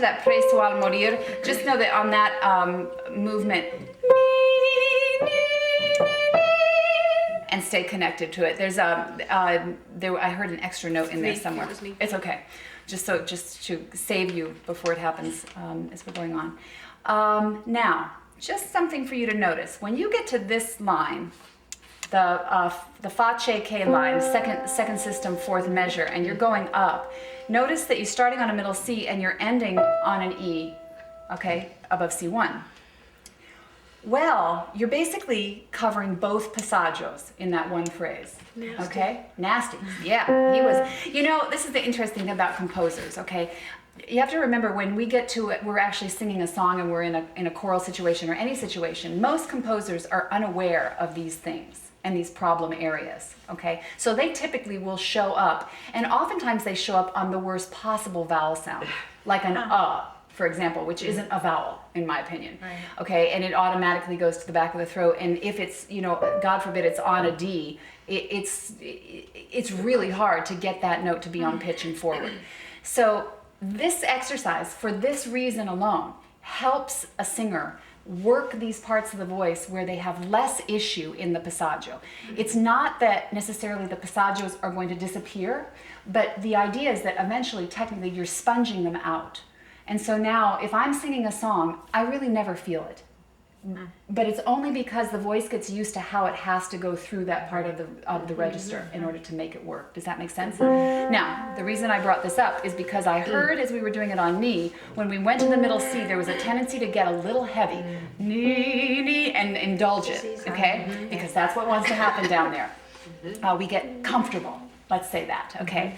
That presto al morir, just know that on that movement, and stay connected to it. There's I heard an extra note in there somewhere. It's okay, just to save you before it happens as we're going on. Now, just something for you to notice when you get to this line, the Vaccai K line, second system, fourth measure, and you're going up. Notice that you're starting on a middle C and you're ending on an E, okay, above C1. Well, you're basically covering both passaggios in that one phrase. Nasty. Okay? Nasty. Yeah, he was. You know, this is the interesting thing about composers, okay? You have to remember when we get to it, we're actually singing a song and we're in a choral situation or any situation, most composers are unaware of these things and these problem areas, okay? So they typically will show up, and oftentimes they show up on the worst possible vowel sound, like an for example, which isn't a vowel, in my opinion, right. Okay? And it automatically goes to the back of the throat, and if it's, you know, God forbid it's on a D, it's really hard to get that note to be on pitch and forward. So this exercise, for this reason alone, helps a singer work these parts of the voice where they have less issue in the passaggio. It's not that necessarily the passaggios are going to disappear, but the idea is that eventually, technically, you're sponging them out. And so now, if I'm singing a song, I really never feel it. But it's only because the voice gets used to how it has to go through that part of the register in order to make it work. Does that make sense? Now, the reason I brought this up is because I heard as we were doing it on knee, when we went to the middle C, there was a tendency to get a little heavy. Knee, and indulge it, okay? Because that's what wants to happen down there. We get comfortable. Let's say that, okay?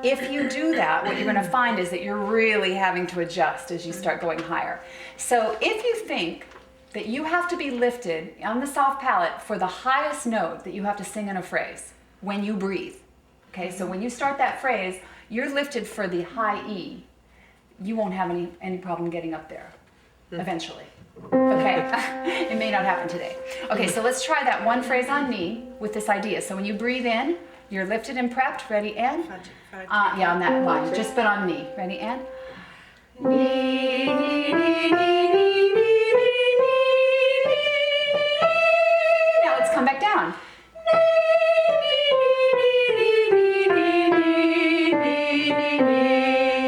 If you do that, what you're going to find is that you're really having to adjust as you start going higher. So if you think that you have to be lifted on the soft palate for the highest note that you have to sing in a phrase when you breathe, okay? So when you start that phrase, you're lifted for the high E. You won't have any problem getting up there eventually, okay? It may not happen today. Okay, so let's try that one phrase on knee with this idea. So when you breathe in, you're lifted and prepped. Ready, and? Yeah, on that line. Just but on knee. Ready, and? Knee, knee, knee, knee, knee, knee, knee. Now let's come back down.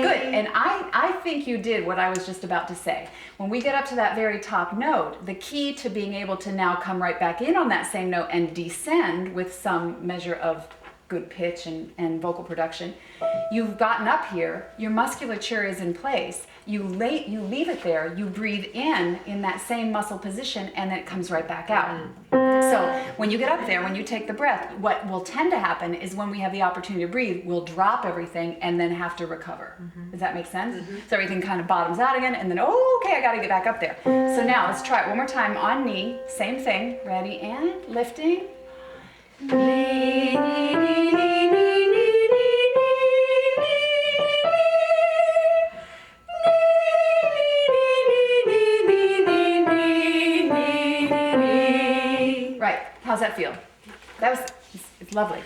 Good, and I think you did what I was just about to say. When we get up to that very top note, the key to being able to now come right back in on that same note and descend with some measure of good pitch and vocal production, you've gotten up here, your musculature is in place, you leave it there, you breathe in that same muscle position, and then it comes right back out. So when you get up there, when you take the breath, what will tend to happen is when we have the opportunity to breathe, we'll drop everything and then have to recover. Does that make sense? So everything kind of bottoms out again, and then, oh, okay, I gotta get back up there. So now let's try it one more time on knee, same thing, ready, and lifting. Right, how's that feel? It's lovely.